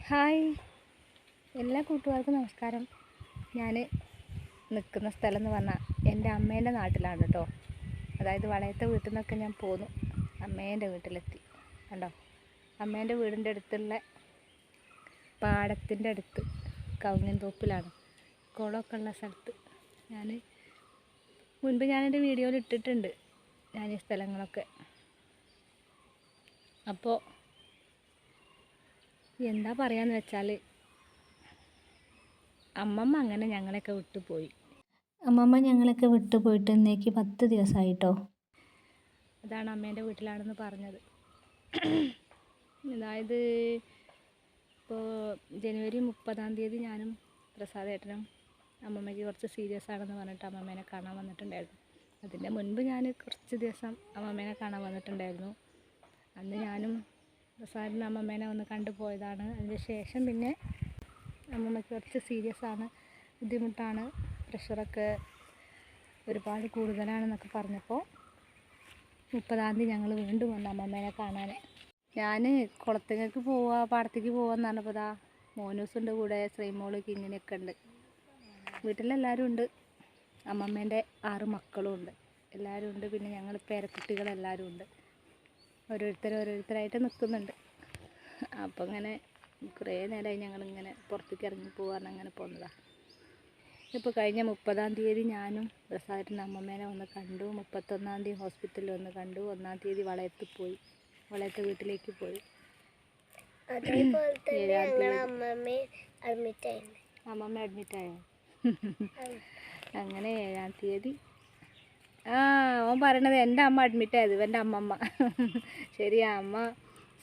Hi, എല്ലാ കൂട്ടുകാർക്കും നമസ്കാരം. ഞാൻ നിൽക്കുന്ന സ്ഥലം എന്ന് പറഞ്ഞാൽ എൻ്റെ അമ്മേൻ്റെ നാട്ടിലാണ് കേട്ടോ. അതായത് വളയത്തെ വീട്ടിൽ നിന്നൊക്കെ ഞാൻ പോന്നു, അമ്മേൻ്റെ വീട്ടിലെത്തി. കണ്ടോ, അമ്മേൻ്റെ വീടിൻ്റെ അടുത്തുള്ള പാടത്തിൻ്റെ അടുത്ത് കവുങ്ങിൻ തോപ്പിലാണ്, കുളമൊക്കെ ഉള്ള സ്ഥലത്ത്. മുൻപ് ഞാനെൻ്റെ വീഡിയോയിൽ ഇട്ടിട്ടുണ്ട് ഞാൻ ഈ സ്ഥലങ്ങളൊക്കെ. അപ്പോൾ എന്താ പറയാന്ന് വെച്ചാൽ, അമ്മമ്മ അങ്ങനെ ഞങ്ങളെയൊക്കെ വിട്ടുപോയി. അമ്മമ്മ ഞങ്ങളൊക്കെ വിട്ടുപോയിട്ട് ഇന്നേക്ക് 10 ദിവസമായിട്ടോ. അതാണ് അമ്മേൻ്റെ വീട്ടിലാണെന്ന് പറഞ്ഞത്. അതായത് ഇപ്പോൾ ജനുവരി 30 ഞാനും പ്രസാദേട്ടനും അമ്മമ്മയ്ക്ക് കുറച്ച് സീരിയസ് ആണെന്ന് പറഞ്ഞിട്ട് അമ്മമ്മേനെ കാണാൻ വന്നിട്ടുണ്ടായിരുന്നു. അതിൻ്റെ മുൻപ് ഞാൻ കുറച്ച് ദിവസം അമ്മമ്മേനെ കാണാൻ വന്നിട്ടുണ്ടായിരുന്നു. അന്ന് ഞാനും പ്രസാദിന് അമ്മമ്മേനെ ഒന്ന് കണ്ടുപോയതാണ്. അതിന് ശേഷം പിന്നെ അമ്മമ്മയ്ക്ക് കുറച്ച് സീരിയസ് ആണ്, ബുദ്ധിമുട്ടാണ്, പ്രഷറൊക്കെ ഒരുപാട് കൂടുതലാണെന്നൊക്കെ പറഞ്ഞപ്പോൾ 30 ഞങ്ങൾ വീണ്ടും വന്നു അമ്മമ്മേനെ കാണാൻ. ഞാൻ കുളത്തേക്ക് പോവുക, പാടത്തേക്ക് പോകാമെന്ന് പറഞ്ഞപ്പോൾ മോനൂസുണ്ട് കൂടെ, ശ്രീമോള്, കിങ്ങിനെയൊക്കെ ഉണ്ട്. വീട്ടിലെല്ലാവരും ഉണ്ട്, അമ്മമ്മേൻ്റെ 6 മക്കളും ഉണ്ട്, എല്ലാവരും ഉണ്ട്. പിന്നെ ഞങ്ങൾ പേരക്കുട്ടികളെല്ലാവരും ഉണ്ട്. ഓരോരുത്തരായിട്ട് നിൽക്കുന്നുണ്ട്. അപ്പോൾ ഇങ്ങനെ കുറേ നേരമായി ഞങ്ങളിങ്ങനെ പുറത്തേക്ക് ഇറങ്ങി പോകാൻ അങ്ങനെ പോകുന്നതാണ്. ഇപ്പോൾ കഴിഞ്ഞ 30 ഞാനും പ്രസാദിൻ്റെ അമ്മമ്മേനെ വന്ന് കണ്ടു. 31 ഹോസ്പിറ്റലിൽ വന്ന് കണ്ടു. 1 വളയത്തെ വീട്ടിലേക്ക് പോയി. അമ്മമ്മ അഡ്മിറ്റായോ? അങ്ങനെ 7 ഓൻ പറയണത് എൻ്റെ അമ്മ അഡ്മിറ്റായത്, എൻ്റെ അമ്മമ്മ. ശരിയാ, അമ്മ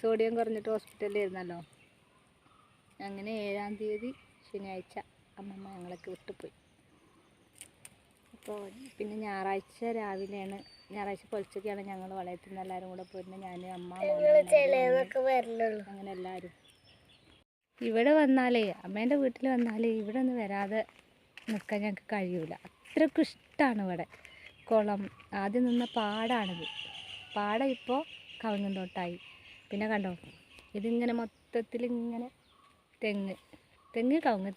സോഡിയം കുറഞ്ഞിട്ട് ഹോസ്പിറ്റലിലായിരുന്നല്ലോ. അങ്ങനെ 7 ശനിയാഴ്ച അമ്മമ്മ ഞങ്ങളൊക്കെ വിട്ടുപോയി. അപ്പോൾ പിന്നെ ഞായറാഴ്ച രാവിലെയാണ്, ഞായറാഴ്ച പൊലച്ചൊക്കെയാണ് ഞങ്ങൾ വളയത്തിൽ നിന്ന് എല്ലാവരും കൂടെ പോരുന്നത്. ഞാൻ, അമ്മ, അങ്ങനെ എല്ലാവരും. ഇവിടെ വന്നാലേ, അമ്മേൻ്റെ വീട്ടിൽ വന്നാലേ ഇവിടെ ഒന്ന് വരാതെ നിൽക്കാൻ ഞങ്ങൾക്ക് കഴിയൂല. അത്രയ്ക്കും ഇഷ്ടമാണ് ഇവിടെ. കുളം, ആദ്യം നിന്ന പാടാണിത്. പാടം ഇപ്പോൾ കവുങ്ങും തോട്ടായി. പിന്നെ കണ്ടോ, ഇതിങ്ങനെ മൊത്തത്തിൽ ഇങ്ങനെ തെങ്ങ് കവുങ്ങ്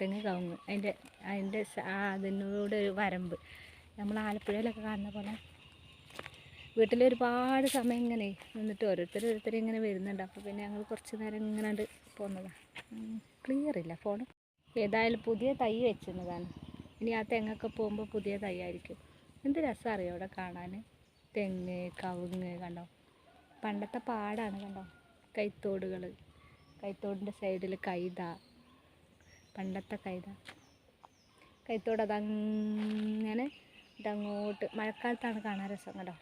അതിൻ്റെ അതിനോട് ഒരു വരമ്പ്. നമ്മൾ ആലപ്പുഴയിലൊക്കെ കാണുന്ന പോലെ വീട്ടിലൊരുപാട് സമയം ഇങ്ങനെ നിന്നിട്ട് ഓരോരുത്തർ ഇങ്ങനെ വരുന്നുണ്ട്. അപ്പോൾ പിന്നെ ഞങ്ങൾ കുറച്ച് നേരം ഇങ്ങനെ പോകുന്നതാണ്. ക്ലിയർ ഇല്ല ഫോൺ. ഏതായാലും പുതിയ തൈ വെച്ചിരുന്നതാണ്. ഇനി ആ തെങ്ങൊക്കെ പോകുമ്പോൾ പുതിയ തൈ ആയിരിക്കും. എന്ത് രസം അറിയോ അവിടെ കാണാൻ. തെങ്ങ്, കവുങ്ങ് കണ്ടോ, പണ്ടത്തെ പാടാണ്. കണ്ടോ, കൈത്തോടിൻ്റെ സൈഡിൽ കൈത, പണ്ടത്തെ കൈത്തോട് അതങ്ങനെ ഇതങ്ങോട്ട്. മഴക്കാലത്താണ് കാണാൻ രസം. കണ്ടോ,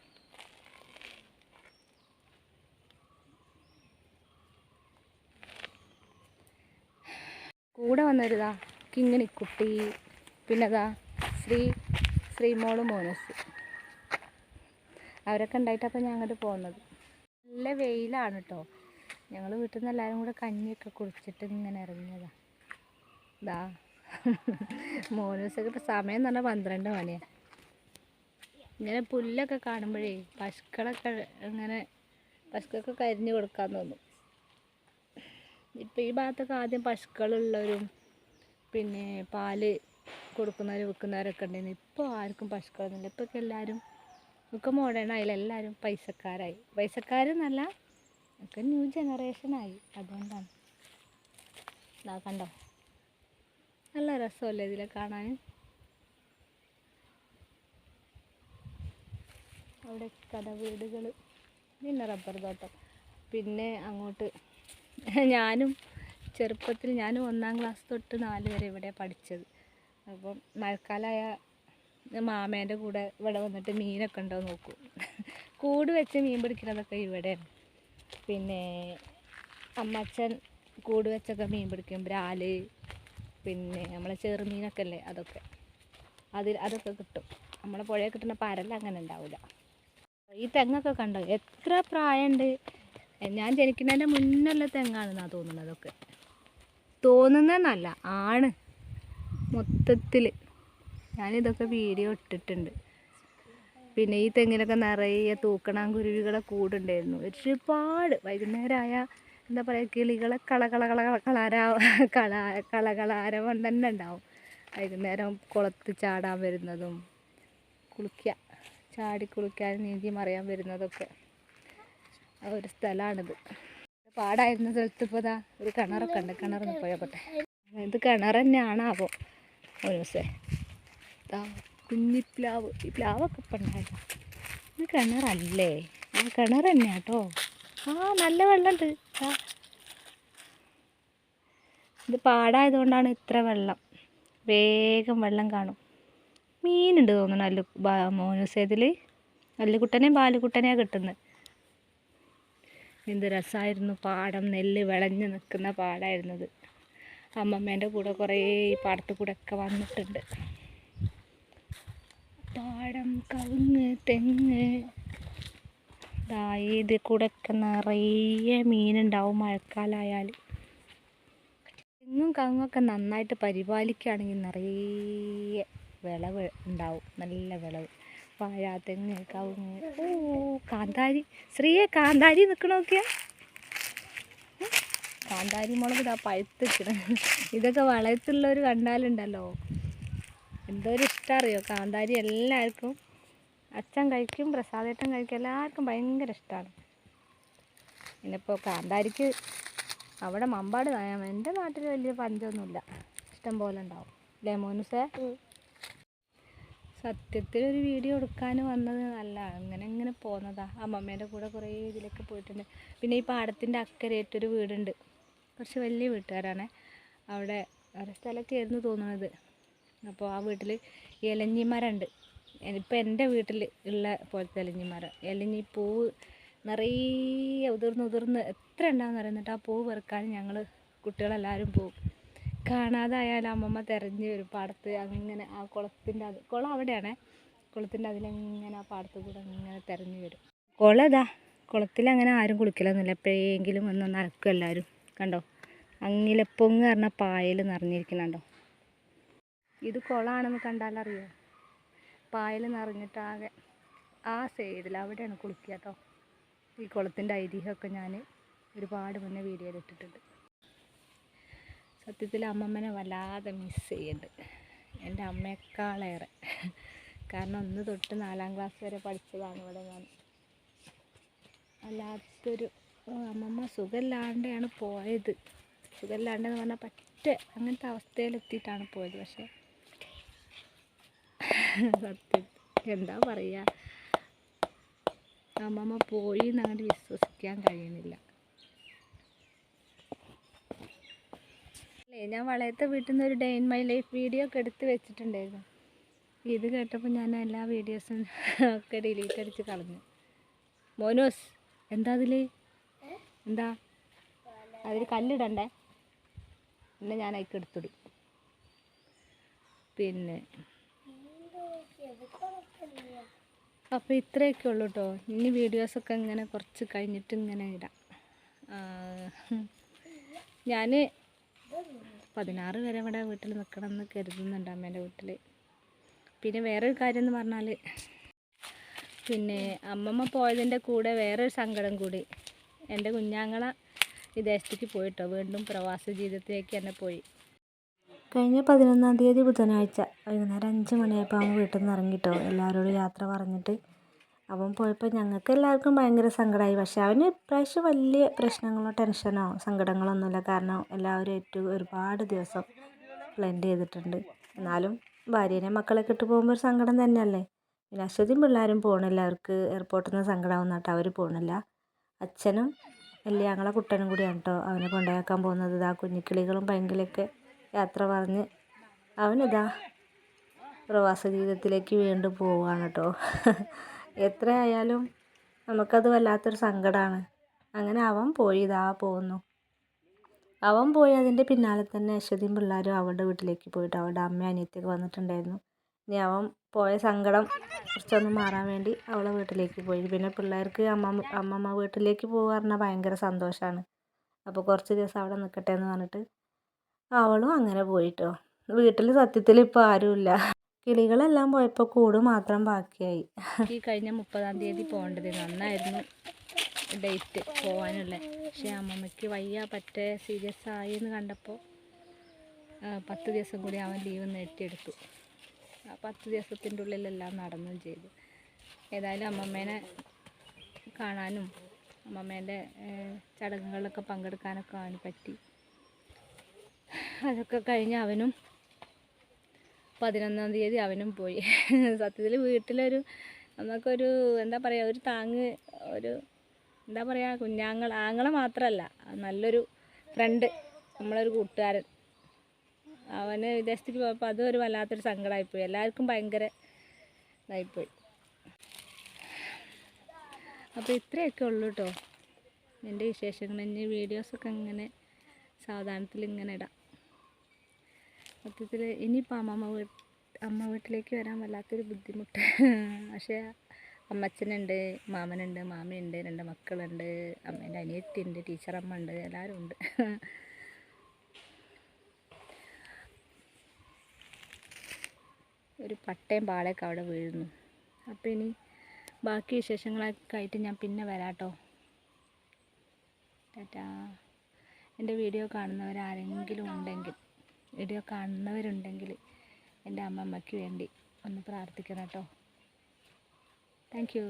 കൂടെ വന്നൊരുതാ കിങ്ങിണിക്കുട്ടി, പിന്നെതാ ശ്രീമോള്, മോനസ്, അവരൊക്കെ ഉണ്ടായിട്ടപ്പോൾ ഞാൻ അങ്ങോട്ട് പോകുന്നത്. നല്ല വെയിലാണ് കേട്ടോ. ഞങ്ങൾ വീട്ടിൽ നിന്ന് എല്ലാവരും കൂടെ കഞ്ഞിയൊക്കെ കുടിച്ചിട്ട് ഇങ്ങനെ ഇറങ്ങിയതാ. മോനൂസൊക്കെ ഇപ്പോൾ സമയം എന്ന് പറഞ്ഞാൽ 12 മണിയാണ്. ഇങ്ങനെ പുല്ലൊക്കെ കാണുമ്പോഴേ പശുക്കൾക്ക് കരിഞ്ഞു കൊടുക്കാൻ തോന്നും. ഇപ്പോൾ ഈ ഭാഗത്തൊക്കെ ആദ്യം പശുക്കളുള്ളവരും പിന്നെ പാല് കൊടുക്കുന്നവരും വിൽക്കുന്നവരൊക്കെ ഉണ്ടായിരുന്നു. ഇപ്പോൾ ആർക്കും പശുക്കളൊന്നുമില്ല. ഇപ്പോൾ എല്ലാവരും ഒക്കെ മോഡേൺ ആയില്ല, എല്ലാവരും പൈസക്കാരെന്നല്ല, ഒക്കെ ന്യൂ ജനറേഷനായി. അതുകൊണ്ടാണ്. കണ്ടോ, നല്ല രസമല്ലേ ഇതിലെ കാണാൻ. അവിടെ വീടുകൾ, പിന്നെ റബ്ബർ തോട്ടം. പിന്നെ അങ്ങോട്ട് ഞാനും ചെറുപ്പത്തിൽ 1 ക്ലാസ് തൊട്ട് 4 വരെ ഇവിടെ പഠിച്ചത്. അപ്പം മഴക്കാലമായ മാമേൻ്റെ കൂടെ ഇവിടെ വന്നിട്ട് മീനൊക്കെ ഉണ്ടോ നോക്കും. കൂട് വെച്ച് മീൻ പിടിക്കുന്നതൊക്കെ ഇവിടെയാണ്. പിന്നെ അമ്മച്ചൻ കൂട് വെച്ചൊക്കെ മീൻ പിടിക്കും. ബ്രാല്, പിന്നെ നമ്മളെ ചെറുമീനൊക്കെ അല്ലേ, അതൊക്കെ കിട്ടും. നമ്മളെ പുഴയിൽ കിട്ടുന്ന പരൽ അങ്ങനെ ഉണ്ടാവില്ല. ഈ തെങ്ങൊക്കെ കണ്ടോ, എത്ര പ്രായമുണ്ട്. ഞാൻ ജനിക്കുന്നതിൻ്റെ മുന്നുള്ള തെങ്ങാണെന്നാണ് തോന്നുന്നത്. അതൊക്കെ തോന്നുന്നതെന്നല്ല, ആണ് മൊത്തത്തിൽ. ഞാനിതൊക്കെ വീഡിയോ ഇട്ടിട്ടുണ്ട്. പിന്നെ ഈ തെങ്ങിനൊക്കെ നിറയെ തൂക്കണാങ്കുരുവികളെ കൂടുണ്ടായിരുന്നു. ഒരുപാട് വൈകുന്നേരമായ എന്താ പറയുക, കിളികളെ കളകളാരവം തന്നെ ഉണ്ടാവും. വൈകുന്നേരം കുളത്ത് ചാടാൻ വരുന്നതും ചാടി കുളിക്കാൻ നീന്തി മറിയാൻ വരുന്നതൊക്കെ ഒരു സ്ഥലമാണിത്. പാടായിരുന്ന സ്ഥലത്ത് ഇപ്പോൾ ഇതാ ഒരു കിണറൊക്കെ ഉണ്ട്. കിണറിന് പോയോട്ടെ. ഇത് കിണർ തന്നെയാണാവോ ഓരോസേ. കുഞ്ഞിപ്ലാവ്, ഈ പ്ലാവൊക്കെ ഇപ്പം ഉണ്ടായിരുന്നു. ഇത് കിണറല്ലേ? ആ കിണർ തന്നെയാണ് കേട്ടോ. നല്ല വെള്ളമുണ്ട്. ഇത് പാടായതുകൊണ്ടാണ് ഇത്ര വെള്ളം. വേഗം വെള്ളം കാണും. മീനുണ്ട് തോന്നുന്നു മോനൂസേതിൽ. അല്ലുകുട്ടനെയും ബാലുകുട്ടനെയാണ് കിട്ടുന്നത്. എന്ത് രസമായിരുന്നു പാടം. നെല്ല് വിളഞ്ഞ് നിൽക്കുന്ന പാടമായിരുന്നത്. അമ്മമ്മേൻ്റെ കൂടെ കുറേ ഈ പാടത്ത് കൂടെ ഒക്കെ വന്നിട്ടുണ്ട്. പാടം, കവുങ്ങ്, തെങ്ങ്, ഇത് കൂടെ ഒക്കെ നിറയെ മീനുണ്ടാവും മഴക്കാലമായാൽ. തെങ്ങും കവുങ്ങൊക്കെ നന്നായിട്ട് പരിപാലിക്കുകയാണെങ്കിൽ നിറയെ വിളവ് ഉണ്ടാവും. നല്ല വിളവ്. വാഴ, തെങ്ങ്, കവുങ്ങ്. കാന്താരി. ശ്രീയെ കാന്താരി നിൽക്കണ നോക്കിയാ. കാന്താരി മുളക് ഇതാ പഴുത്തിക്കണം. ഇതൊക്കെ വളയത്തുള്ളവർ കണ്ടാലുണ്ടല്ലോ എന്തോരം ഇഷ്ടം അറിയോ കാന്താരി. എല്ലാവർക്കും അച്ഛൻ കഴിക്കും, പ്രസാദേട്ടൻ കഴിക്കും, എല്ലാവർക്കും ഭയങ്കര ഇഷ്ടമാണ്. പിന്നിപ്പോൾ കാന്താരിക്ക് അവിടെ മമ്പാട് എൻ്റെ നാട്ടിൽ വലിയ പഞ്ചൊന്നുമില്ല. ഇഷ്ടം പോലെ ഉണ്ടാവും അല്ലേ മോനുസേ? സത്യത്തിൽ ഒരു വീഡിയോ എടുക്കാൻ വന്നത് നല്ല അങ്ങനെ പോകുന്നതാ. അമ്മമ്മേൻ്റെ കൂടെ കുറേ ഇതിലൊക്കെ പോയിട്ടുണ്ട്. പിന്നെ ഈ പാടത്തിൻ്റെ അക്കരയായിട്ടൊരു വീടുണ്ട്. കുറച്ച് വലിയ വീട്ടുകാരാണ്. അവിടെ വേറെ സ്ഥലമൊക്കെ ആയിരുന്നു തോന്നുന്നത്. അപ്പോൾ ആ വീട്ടിൽ ഇലഞ്ഞിമരമുണ്ട്. ഇപ്പം എൻ്റെ വീട്ടിൽ ഉള്ള പോലത്തെ ഇലഞ്ഞിമരം. ഇലഞ്ഞി പൂവ് നിറയെ ഉതിർന്ന് എത്ര ഉണ്ടാകുന്ന പറയുന്നിട്ട് ആ പൂവ് പെറുക്കാൻ ഞങ്ങൾ കുട്ടികളെല്ലാവരും പോകും. കാണാതായാലും അമ്മമ്മ തിരഞ്ഞ് വരും പാടത്ത്. അങ്ങനെ ആ കുളത്തിൻ്റെ കുളം അവിടെയാണേ. കുളത്തിൻ്റെ അതിലെങ്ങനെ ആ പാടത്ത് കൂടെ അങ്ങനെ തിരഞ്ഞു വരും. കുളത്തിലങ്ങനെ ആരും കുളിക്കലൊന്നുമില്ല. എപ്പോഴെങ്കിലും ഒന്ന് നനക്കും എല്ലാവരും. കണ്ടോ, അങ്ങിലപ്പൊങ്ങ് പറഞ്ഞ പായൽ നിറഞ്ഞിരിക്കണുണ്ടോ. ഇത് കുളമാണെന്ന് കണ്ടാലറിയോ. പായൽ നിറഞ്ഞിട്ടാകെ ആ സൈഡിൽ അവിടെയാണ് കുളിക്കുക കേട്ടോ. ഈ കുളത്തിൻ്റെ ഐതിഹ്യമൊക്കെ ഞാൻ ഒരുപാട് മുന്നേ വീഡിയോയിൽ ഇട്ടിട്ടുണ്ട്. സത്യത്തിൽ അമ്മമ്മനെ വല്ലാതെ മിസ് ചെയ്യുന്നുണ്ട്, എൻ്റെ അമ്മയെക്കാളേറെ. കാരണം 1 തൊട്ട് 4ാം ക്ലാസ് വരെ പഠിച്ചതാണ് ഇവിടെ ഞാൻ. അല്ലാത്തൊരു അമ്മമ്മ സുഖമില്ലാണ്ടാണ് പോയത്. സുഖമില്ലാണ്ടെന്ന് പറഞ്ഞാൽ അങ്ങനത്തെ അവസ്ഥയിലെത്തിയിട്ടാണ് പോയത്. പക്ഷേ സത്യം എന്താ പറയുക, അമ്മമ്മ പോയി എന്നങ്ങോട്ട് വിശ്വസിക്കാൻ കഴിയുന്നില്ല. ഞാൻ വളയത്തെ വീട്ടിൽ നിന്ന് ഒരു day in my life video ഒക്കെ എടുത്ത് വെച്ചിട്ടുണ്ടായിരുന്നു. ഇത് കേട്ടപ്പോൾ ഞാൻ എല്ലാ വീഡിയോസും ഒക്കെ ഡിലീറ്റ് അടിച്ച് കളഞ്ഞു. മോനൂസ് എന്താ എന്താ അതിൽ കല്ലിടണ്ടേ? പിന്നെ ഞാൻ അതിലേക്ക് എടുത്തിടും. പിന്നെ അപ്പോൾ ഇത്രയൊക്കെ ഉള്ളൂ കേട്ടോ. ഇനി വീഡിയോസൊക്കെ ഇങ്ങനെ കുറച്ച് കഴിഞ്ഞിട്ട് ഇങ്ങനെ ഇടാം. ഞാൻ 16 വരെ ഇവിടെ വീട്ടിൽ നിൽക്കണമെന്ന് കരുതുന്നുണ്ട്, അമ്മേൻ്റെ വീട്ടിൽ. പിന്നെ വേറൊരു കാര്യം എന്ന് പറഞ്ഞാൽ, പിന്നെ അമ്മമ്മ പോയതിൻ്റെ കൂടെ വേറൊരു സങ്കടം കൂടി. എൻ്റെ കുഞ്ഞാങ്ങള വിദേശത്തേക്ക് പോയിട്ടോ. വീണ്ടും പ്രവാസ ജീവിതത്തിലേക്ക് തന്നെ പോയി. കഴിഞ്ഞ 11-ാം തീയതി ബുധനാഴ്ച വൈകുന്നേരം 5 മണിയായപ്പോൾ അവൻ വീട്ടിൽ നിന്ന് ഇറങ്ങിട്ടോ. എല്ലാവരോടും യാത്ര പറഞ്ഞിട്ട് അവൻ പോയപ്പോൾ ഞങ്ങൾക്ക് എല്ലാവർക്കും ഭയങ്കര സങ്കടമായി. പക്ഷേ അവന് ഇപ്രാവശ്യം വലിയ പ്രശ്നങ്ങളോ ടെൻഷനോ സങ്കടങ്ങളൊന്നുമില്ല. കാരണം എല്ലാവരും ഒരുപാട് ദിവസം ബ്ലെൻഡ് ചെയ്തിട്ടുണ്ട്. എന്നാലും ഭാര്യേനെയും മക്കളൊക്കെ ഇട്ട് പോകുമ്പോൾ ഒരു സങ്കടം തന്നെയല്ലേ. പിന്നെ അശ്വതിയും പിള്ളേരും പോകണില്ല. അവർക്ക് എയർപോർട്ടിൽ നിന്ന് സങ്കടമാവുന്ന കേട്ടോ. അവർ പോകണില്ല. അച്ഛനും വലിയ ഞങ്ങളെ കുട്ടനും കൂടിയാണ് കേട്ടോ അവനെ കൊണ്ടുപോയാക്കാൻ പോകുന്നത്. ഇതാ കുഞ്ഞിക്കിളികളും പൈങ്കിളിയൊക്കെ യാത്ര പറഞ്ഞ് അവനിതാ പ്രവാസ ജീവിതത്തിലേക്ക് വീണ്ടും പോവുകയാണ് കേട്ടോ. എത്രയായാലും നമുക്കത് വല്ലാത്തൊരു സങ്കടമാണ്. അങ്ങനെ അവൻ പോയി, ഇതാ പോകുന്നു. അവൻ പോയി അതിൻ്റെ പിന്നാലെ തന്നെ അശ്വതിയും പിള്ളേരും അവളുടെ വീട്ടിലേക്ക് പോയിട്ട് അവളുടെ അമ്മയും അനിയത്തിയൊക്കെ വന്നിട്ടുണ്ടായിരുന്നു. ഇനി അവൻ പോയ സങ്കടം കുറച്ചൊന്ന് മാറാൻ വേണ്ടി അവളെ വീട്ടിലേക്ക് പോയി. പിന്നെ പിള്ളേർക്ക് അമ്മമ്മ വീട്ടിലേക്ക് പോകുക പറഞ്ഞാൽ ഭയങ്കര സന്തോഷമാണ്. അപ്പോൾ കുറച്ച് ദിവസം അവിടെ നിൽക്കട്ടെ എന്ന് പറഞ്ഞിട്ട് അവളും അങ്ങനെ പോയിട്ടോ. വീട്ടിൽ സത്യത്തിൽ ഇപ്പോൾ ആരുമില്ല. കിളികളെല്ലാം പോയപ്പോൾ കൂട് മാത്രം ബാക്കിയായി. ഈ കഴിഞ്ഞ 30-ാം തീയതി പോകേണ്ടത് നന്നായിരുന്നു. ഡേറ്റ് പോകാനുള്ള. പക്ഷേ അമ്മമ്മയ്ക്ക് വയ്യ പറ്റേ സീരിയസ് ആയി എന്ന് കണ്ടപ്പോൾ 10 ദിവസം കൂടി അവൻ ലീവ് നീട്ടിയെടുത്തു. ആ 10 ദിവസത്തിൻ്റെ ഉള്ളിലെല്ലാം നടന്നും ചെയ്തു. ഏതായാലും അമ്മമ്മേനെ കാണാനും അമ്മമ്മേൻ്റെ ചടങ്ങുകളിലൊക്കെ പങ്കെടുക്കാനൊക്കെ അവന് പറ്റി. അതൊക്കെ കഴിഞ്ഞ് അവനും 11-ാം തീയതി അവനും പോയി. സത്യത്തിൽ വീട്ടിലൊരു നമുക്കൊരു എന്താ പറയുക, ഒരു താങ്ങ്, ഒരു എന്താ പറയുക, ആങ്ങളെ മാത്രമല്ല, നല്ലൊരു ഫ്രണ്ട്, നമ്മളൊരു കൂട്ടുകാരൻ. അവന് വിദേശത്തേക്ക് പോയപ്പോൾ അതൊരു വല്ലാത്തൊരു സങ്കടമായിപ്പോയി. എല്ലാവർക്കും ഭയങ്കര ഇതായിപ്പോയി. അപ്പോൾ ഇത്രയൊക്കെ ഉള്ളൂ കേട്ടോ എൻ്റെ വിശേഷങ്ങൾ. ഇനി വീഡിയോസൊക്കെ ഇങ്ങനെ സാവധാനത്തിൽ ഇങ്ങനെ ഇടാം. സത്യത്തിൽ ഇനിയിപ്പോൾ അമ്മ വീട്ടിലേക്ക് വരാൻ വല്ലാത്തൊരു ബുദ്ധിമുട്ട്. പക്ഷേ അമ്മച്ചനുണ്ട്, മാമനുണ്ട്, മാമയുണ്ട്, 2 മക്കളുണ്ട്, അമ്മേൻ്റെ അനിയത്തിയുണ്ട്, ടീച്ചറമ്മ ഉണ്ട്, എല്ലാവരും ഉണ്ട്. ഒരു പട്ടയും പാളയൊക്കെ അവിടെ വീഴുന്നു. അപ്പോൾ ഇനി ബാക്കി വിശേഷങ്ങളൊക്കെ ആയിട്ട് ഞാൻ പിന്നെ വരാട്ടോ. ടാറ്റാ. എൻ്റെ വീഡിയോ കാണുന്നവരുണ്ടെങ്കിൽ എൻ്റെ അമ്മമ്മയ്ക്ക് വേണ്ടി ഒന്ന് പ്രാർത്ഥിക്കണം കേട്ടോ. Thank you.